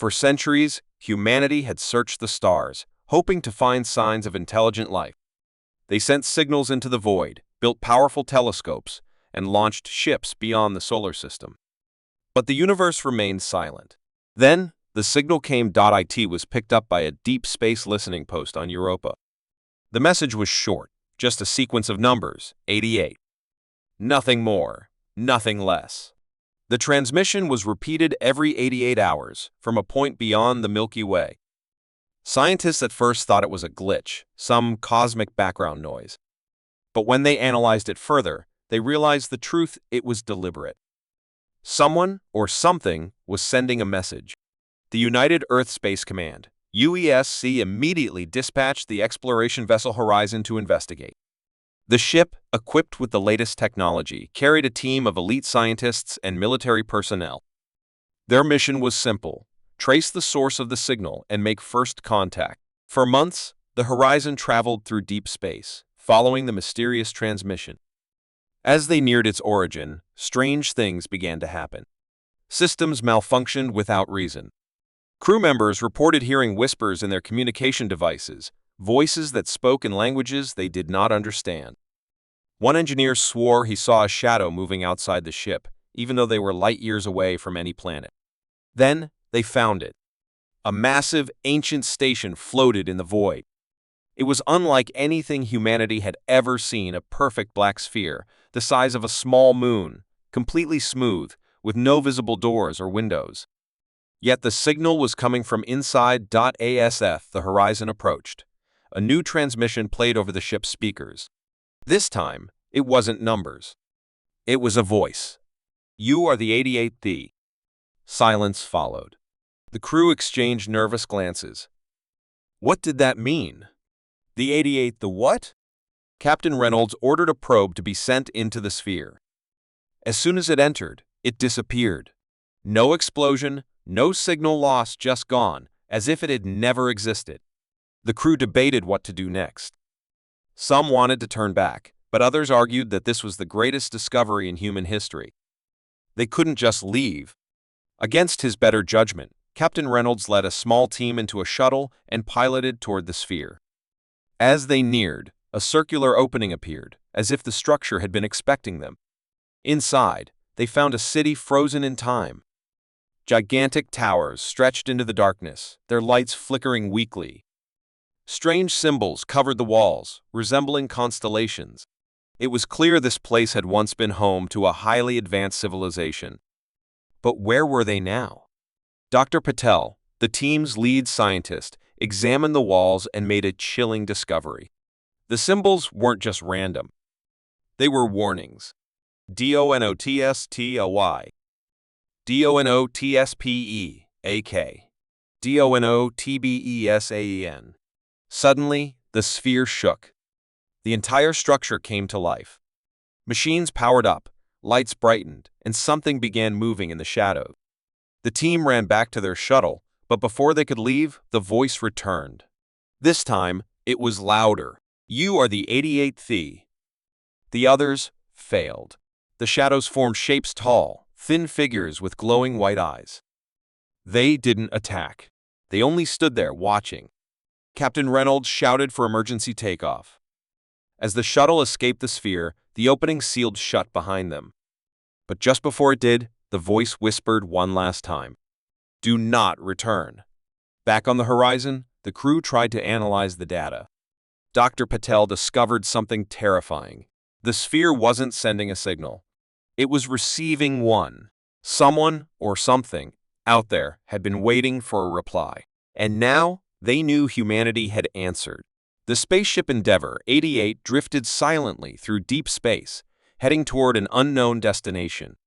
For centuries, humanity had searched the stars, hoping to find signs of intelligent life. They sent signals into the void, built powerful telescopes, and launched ships beyond the solar system. But the universe remained silent. Then, the signal came. It was picked up by a deep space listening post on Europa. The message was short, just a sequence of numbers, 88. Nothing more, nothing less. The transmission was repeated every 88 hours, from a point beyond the Milky Way. Scientists at first thought it was a glitch, some cosmic background noise. But when they analyzed it further, they realized the truth: it was deliberate. Someone, or something, was sending a message. The United Earth Space Command, UESC, immediately dispatched the exploration vessel Horizon to investigate. The ship, equipped with the latest technology, carried a team of elite scientists and military personnel. Their mission was simple: trace the source of the signal and make first contact. For months, the Horizon traveled through deep space, following the mysterious transmission. As they neared its origin, strange things began to happen. Systems malfunctioned without reason. Crew members reported hearing whispers in their communication devices, voices that spoke in languages they did not understand. One engineer swore he saw a shadow moving outside the ship, even though they were light years away from any planet. Then, they found it. A massive, ancient station floated in the void. It was unlike anything humanity had ever seen: a perfect black sphere, the size of a small moon, completely smooth, with no visible doors or windows. Yet the signal was coming from inside. As the Horizon approached, a new transmission played over the ship's speakers. This time, it wasn't numbers. It was a voice. "You are the 88th." Silence followed. The crew exchanged nervous glances. What did that mean? The 88th, the what? Captain Reynolds ordered a probe to be sent into the sphere. As soon as it entered, it disappeared. No explosion, no signal loss, just gone, as if it had never existed. The crew debated what to do next. Some wanted to turn back, but others argued that this was the greatest discovery in human history. They couldn't just leave. Against his better judgment, Captain Reynolds led a small team into a shuttle and piloted toward the sphere. As they neared, a circular opening appeared, as if the structure had been expecting them. Inside, they found a city frozen in time. Gigantic towers stretched into the darkness, their lights flickering weakly. Strange symbols covered the walls, resembling constellations. It was clear this place had once been home to a highly advanced civilization. But where were they now? Dr. Patel, the team's lead scientist, examined the walls and made a chilling discovery. The symbols weren't just random. They were warnings. DONOTSTLY, DONOTSPEAK, DONOTBESAEN. Suddenly, the sphere shook. The entire structure came to life. Machines powered up, lights brightened, and something began moving in the shadows. The team ran back to their shuttle, but before they could leave, the voice returned. This time, it was louder. "You are the 88th." The others failed. The shadows formed shapes: tall, thin figures with glowing white eyes. They didn't attack. They only stood there watching. Captain Reynolds shouted for emergency takeoff. As the shuttle escaped the sphere, the opening sealed shut behind them. But just before it did, the voice whispered one last time, "Do not return." Back on the Horizon, the crew tried to analyze the data. Dr. Patel discovered something terrifying. The sphere wasn't sending a signal. It was receiving one. Someone, or something, out there had been waiting for a reply. And now, they knew humanity had answered. The spaceship Endeavour 88 drifted silently through deep space, heading toward an unknown destination.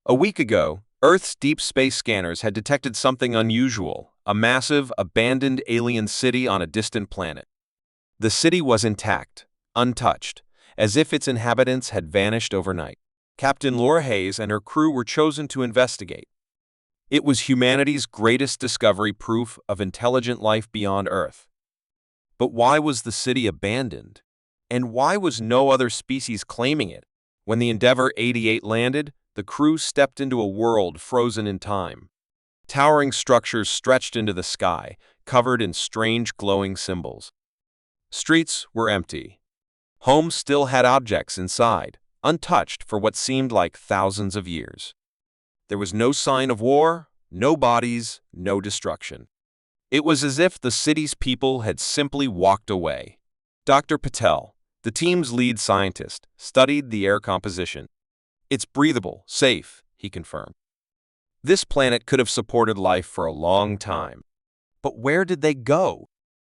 A week ago, Earth's deep space scanners had detected something unusual: a massive, abandoned alien city on a distant planet. The city was intact, untouched, as if its inhabitants had vanished overnight. Captain Laura Hayes and her crew were chosen to investigate. It was humanity's greatest discovery, proof of intelligent life beyond Earth. But why was the city abandoned? And why was no other species claiming it? When the Endeavour 88 landed, the crew stepped into a world frozen in time. Towering structures stretched into the sky, covered in strange glowing symbols. Streets were empty. Homes still had objects inside, untouched for what seemed like thousands of years. There was no sign of war, no bodies, no destruction. It was as if the city's people had simply walked away. Dr. Patel, the team's lead scientist, studied the air composition. It's breathable, safe, he confirmed. This planet could have supported life for a long time. But where did they go?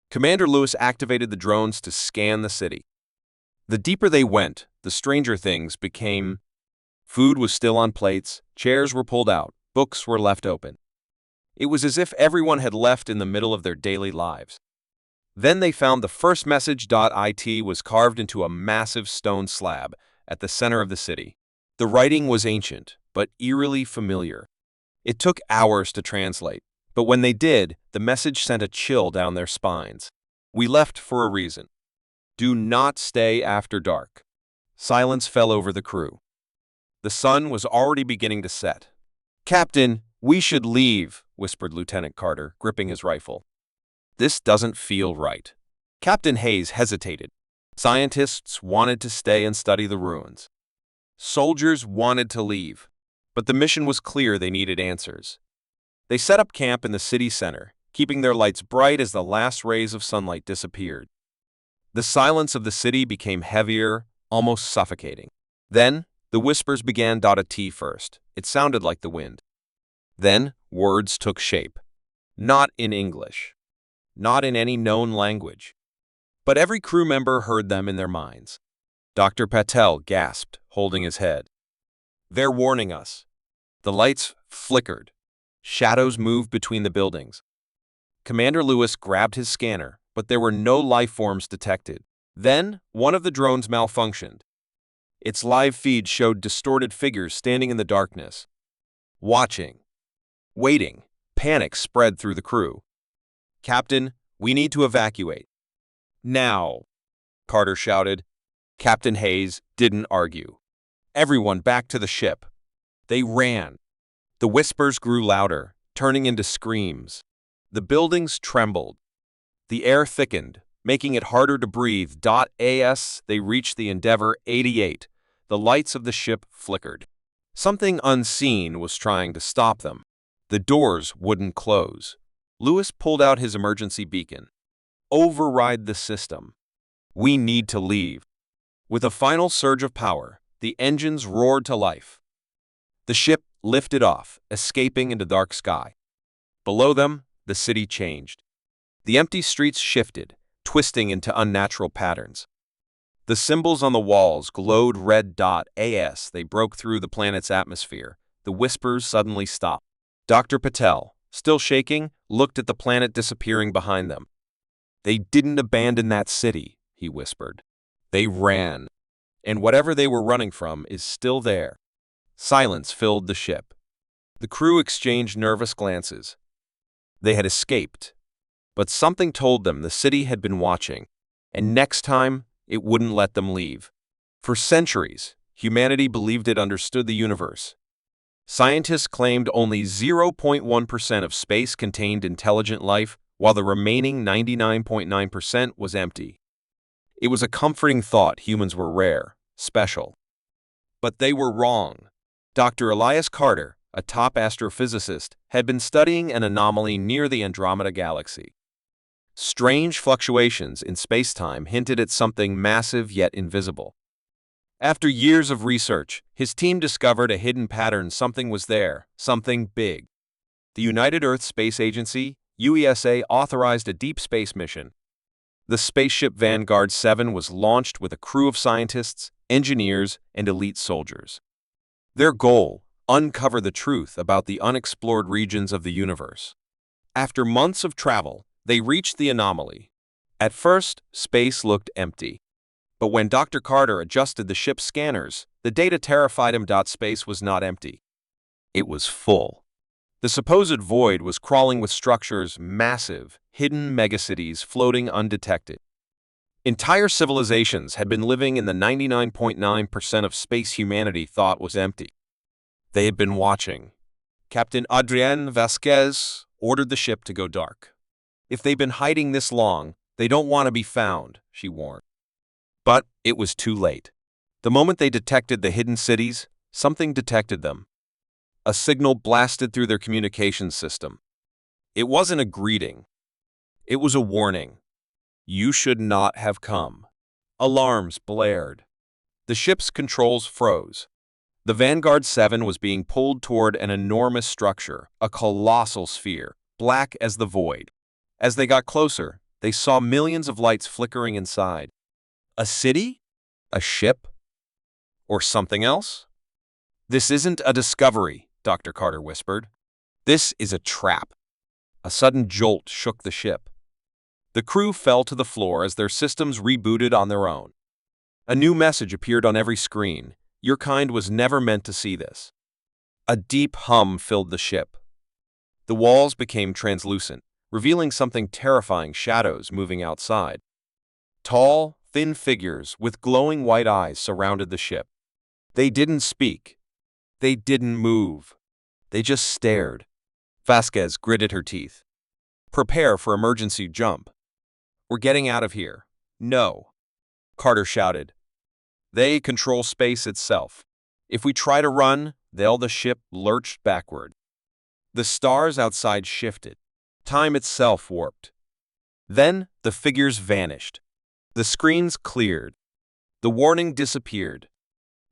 Commander Lewis activated the drones to scan the city. The deeper they went, the stranger things became. Food was still on plates, chairs were pulled out, books were left open. It was as if everyone had left in the middle of their daily lives. Then they found the first message. It was carved into a massive stone slab at the center of the city. The writing was ancient, but eerily familiar. It took hours to translate, but when they did, the message sent a chill down their spines. We left for a reason. Do not stay after dark. Silence fell over the crew. The sun was already beginning to set. Captain, we should leave, whispered Lieutenant Carter, gripping his rifle. This doesn't feel right. Captain Hayes hesitated. Scientists wanted to stay and study the ruins. Soldiers wanted to leave, but the mission was clear. They needed answers. They set up camp in the city center, keeping their lights bright as the last rays of sunlight disappeared. The silence of the city became heavier, almost suffocating. Then, the whispers began. At first, it sounded like the wind. Then, words took shape. Not in English. Not in any known language. But every crew member heard them in their minds. Dr. Patel gasped, holding his head. They're warning us. The lights flickered. Shadows moved between the buildings. Commander Lewis grabbed his scanner, but there were no life forms detected. Then, one of the drones malfunctioned. Its live feed showed distorted figures standing in the darkness. Watching. Waiting. Panic spread through the crew. Captain, we need to evacuate. Now, Carter shouted. Captain Hayes didn't argue. Everyone back to the ship. They ran. The whispers grew louder, turning into screams. The buildings trembled. The air thickened, making it harder to breathe. As they reached the Endeavour 88, the lights of the ship flickered. Something unseen was trying to stop them. The doors wouldn't close. Lewis pulled out his emergency beacon. Override the system. We need to leave. With a final surge of power, the engines roared to life. The ship lifted off, escaping into dark sky. Below them, the city changed. The empty streets shifted, twisting into unnatural patterns. The symbols on the walls glowed red. As they broke through the planet's atmosphere, the whispers suddenly stopped. Dr. Patel, still shaking, looked at the planet disappearing behind them. They didn't abandon that city, he whispered. They ran. And whatever they were running from is still there. Silence filled the ship. The crew exchanged nervous glances. They had escaped. But something told them the city had been watching, and next time, it wouldn't let them leave. For centuries, humanity believed it understood the universe. Scientists claimed only 0.1% of space contained intelligent life, while the remaining 99.9% was empty. It was a comforting thought humans were rare, special. But they were wrong. Dr. Elias Carter, a top astrophysicist, had been studying an anomaly near the Andromeda Galaxy. Strange fluctuations in space-time hinted at something massive yet invisible. After years of research, his team discovered a hidden pattern. Something was there, something big. The United Earth Space Agency, UESA, authorized a deep space mission. The spaceship Vanguard 7 was launched with a crew of scientists, engineers, and elite soldiers. Their goal: uncover the truth about the unexplored regions of the universe. After months of travel, they reached the anomaly. At first, space looked empty. But when Dr. Carter adjusted the ship's scanners, the data terrified him. Space was not empty. It was full. The supposed void was crawling with structures, massive, hidden megacities floating undetected. Entire civilizations had been living in the 99.9% of space humanity thought was empty. They had been watching. Captain Adrian Vasquez ordered the ship to go dark. If they've been hiding this long, they don't want to be found, she warned. But it was too late. The moment they detected the hidden cities, something detected them. A signal blasted through their communications system. It wasn't a greeting. It was a warning. You should not have come. Alarms blared. The ship's controls froze. The Vanguard 7 was being pulled toward an enormous structure, a colossal sphere, black as the void. As they got closer, they saw millions of lights flickering inside. A city? A ship? Or something else? This isn't a discovery, Dr. Carter whispered. This is a trap. A sudden jolt shook the ship. The crew fell to the floor as their systems rebooted on their own. A new message appeared on every screen. Your kind was never meant to see this. A deep hum filled the ship. The walls became translucent, revealing something terrifying: shadows moving outside. Tall, thin figures with glowing white eyes surrounded the ship. They didn't speak. They didn't move. They just stared. Vasquez gritted her teeth. Prepare for emergency jump. We're getting out of here. No. Carter shouted. They control space itself. If we try to run, the ship lurched backward. The stars outside shifted. Time itself warped. Then the figures vanished. The screens cleared. The warning disappeared.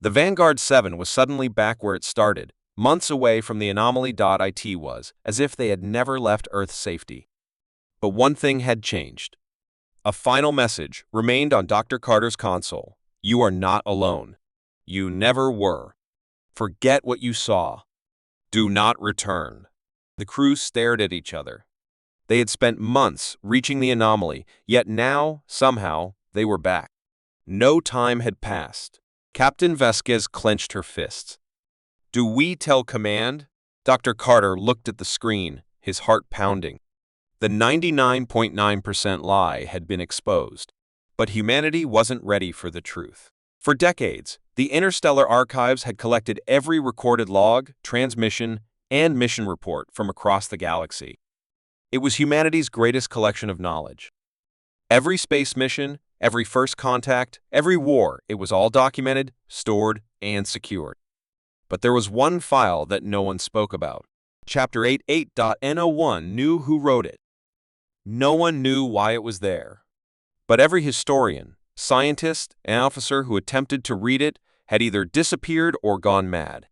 The Vanguard 7 was suddenly back where it started, months away from the anomaly. It was as if they had never left Earth's safety. But one thing had changed. A final message remained on Dr. Carter's console. You are not alone. You never were. Forget what you saw. Do not return. The crew stared at each other. They had spent months reaching the anomaly, yet now, somehow, they were back. No time had passed. Captain Vasquez clenched her fists. Do we tell command? Dr. Carter looked at the screen, his heart pounding. The 99.9% lie had been exposed. But humanity wasn't ready for the truth. For decades, the interstellar archives had collected every recorded log, transmission, and mission report from across the galaxy. It was humanity's greatest collection of knowledge. Every space mission, every first contact, every war, it was all documented, stored, and secured. But there was one file that no one spoke about. Chapter 88.N01 knew who wrote it. No one knew why it was there. But every historian, scientist, and officer who attempted to read it had either disappeared or gone mad.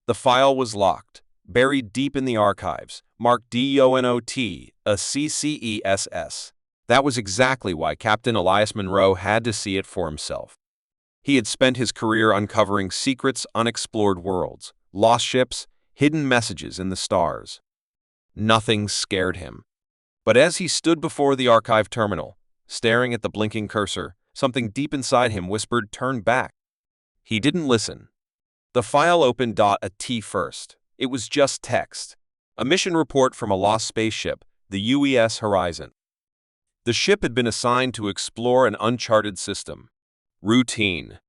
The file was locked, buried deep in the archives, marked DONOT, a CCESS. That was exactly why Captain Elias Monroe had to see it for himself. He had spent his career uncovering secrets, unexplored worlds, lost ships, hidden messages in the stars. Nothing scared him. But as he stood before the archive terminal, staring at the blinking cursor, something deep inside him whispered, "Turn back." He didn't listen. The file opened a T first. It was just text. A mission report from a lost spaceship, the UES Horizon. The ship had been assigned to explore an uncharted system. Routine.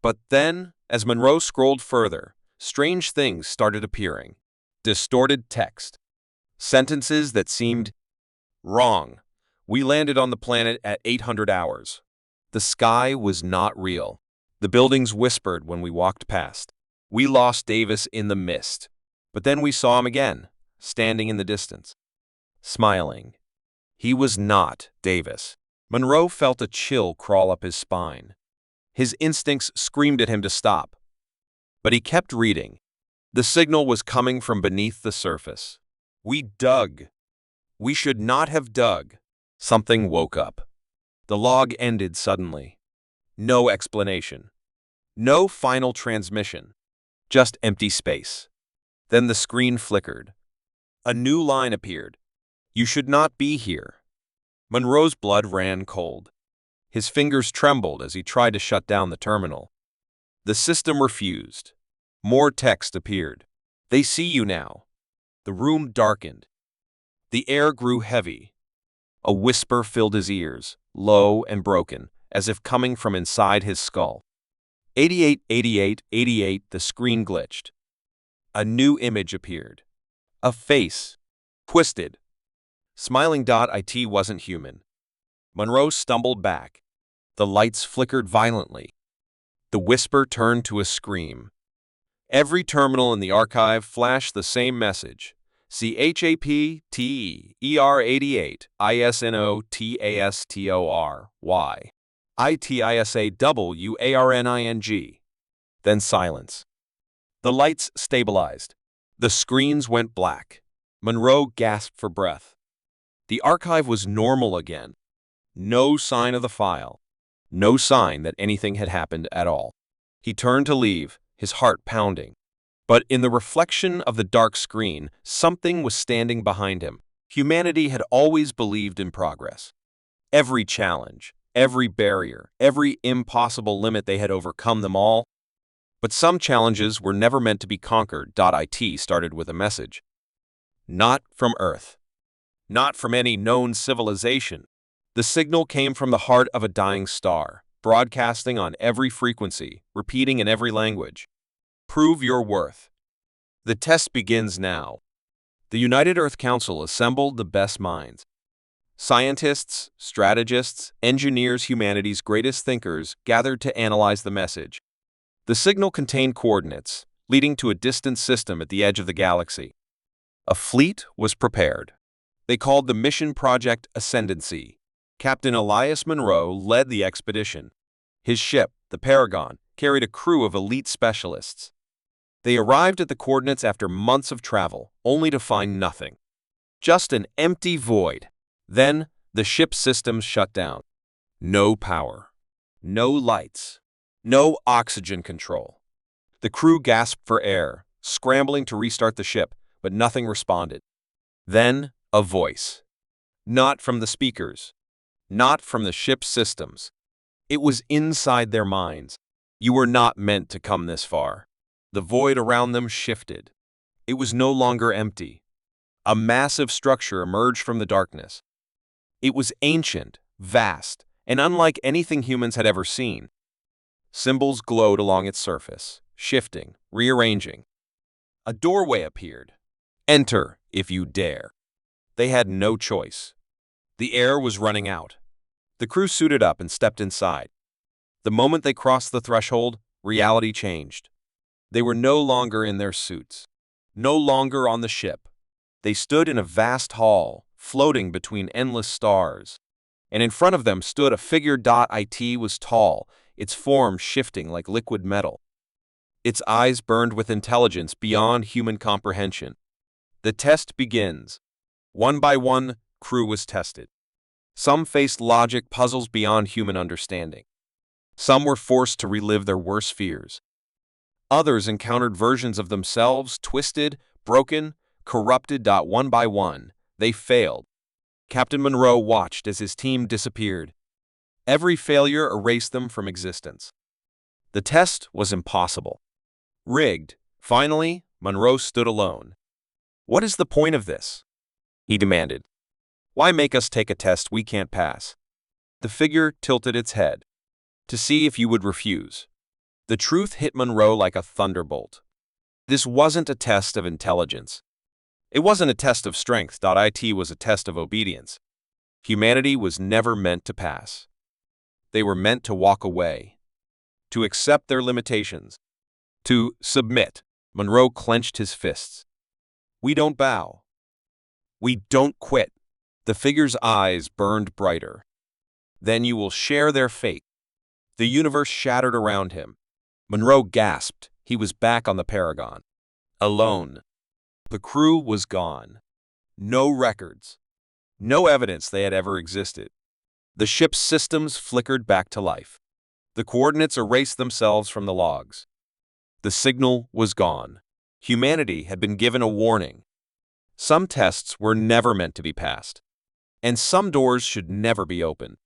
But then, as Monroe scrolled further, strange things started appearing. Distorted text. Sentences that seemed wrong. We landed on the planet at 800 hours. The sky was not real. The buildings whispered when we walked past. We lost Davis in the mist. But then we saw him again, standing in the distance, smiling. He was not Davis. Monroe felt a chill crawl up his spine. His instincts screamed at him to stop. But he kept reading. The signal was coming from beneath the surface. We dug. We should not have dug. Something woke up. The log ended suddenly. No explanation. No final transmission. Just empty space. Then the screen flickered. A new line appeared. You should not be here. Monroe's blood ran cold. His fingers trembled as he tried to shut down the terminal. The system refused. More text appeared. They see you now. The room darkened. The air grew heavy. A whisper filled his ears, low and broken, as if coming from inside his skull. 88, 88, 88, the screen glitched. A new image appeared. A face. Twisted. Smiling.it wasn't human. Monroe stumbled back. The lights flickered violently. The whisper turned to a scream. Every terminal in the archive flashed the same message. See HAPTER 88 ISNOTASTORY ITISAWARNING. Then silence. The lights stabilized. The screens went black. Monroe gasped for breath. The archive was normal again. No sign of the file. No sign that anything had happened at all. He turned to leave, his heart pounding. But in the reflection of the dark screen, something was standing behind him. Humanity had always believed in progress. Every challenge, every barrier, every impossible limit, they had overcome them all. But some challenges were never meant to be conquered. It started with a message. Not from Earth. Not from any known civilization. The signal came from the heart of a dying star, broadcasting on every frequency, repeating in every language. Prove your worth. The test begins now. The United Earth Council assembled the best minds. Scientists, strategists, engineers, humanity's greatest thinkers gathered to analyze the message. The signal contained coordinates, leading to a distant system at the edge of the galaxy. A fleet was prepared. They called the mission Project Ascendancy. Captain Elias Monroe led the expedition. His ship, the Paragon, carried a crew of elite specialists. They arrived at the coordinates after months of travel, only to find nothing. Just an empty void. Then, the ship's systems shut down. No power. No lights. No oxygen control. The crew gasped for air, scrambling to restart the ship, but nothing responded. Then, a voice. Not from the speakers. Not from the ship's systems. It was inside their minds. You were not meant to come this far. The void around them shifted. It was no longer empty. A massive structure emerged from the darkness. It was ancient, vast, and unlike anything humans had ever seen. Symbols glowed along its surface, shifting, rearranging. A doorway appeared. Enter, if you dare. They had no choice. The air was running out. The crew suited up and stepped inside. The moment they crossed the threshold, reality changed. They were no longer in their suits, no longer on the ship. They stood in a vast hall, floating between endless stars. And in front of them stood a figure. It was tall, its form shifting like liquid metal. Its eyes burned with intelligence beyond human comprehension. The test begins. One by one, crew was tested. Some faced logic puzzles beyond human understanding. Some were forced to relive their worst fears. Others encountered versions of themselves, twisted, broken, corrupted. One by one, they failed. Captain Monroe watched as his team disappeared. Every failure erased them from existence. The test was impossible. Rigged. Finally, Monroe stood alone. What is the point of this? He demanded. Why make us take a test we can't pass? The figure tilted its head. To see if you would refuse. The truth hit Monroe like a thunderbolt. This wasn't a test of intelligence. It wasn't a test of strength. It was a test of obedience. Humanity was never meant to pass. They were meant to walk away. To accept their limitations. To submit. Monroe clenched his fists. We don't bow. We don't quit. The figure's eyes burned brighter. Then you will share their fate. The universe shattered around him. Monroe gasped. He was back on the Paragon. Alone. The crew was gone. No records. No evidence they had ever existed. The ship's systems flickered back to life. The coordinates erased themselves from the logs. The signal was gone. Humanity had been given a warning. Some tests were never meant to be passed. And some doors should never be opened.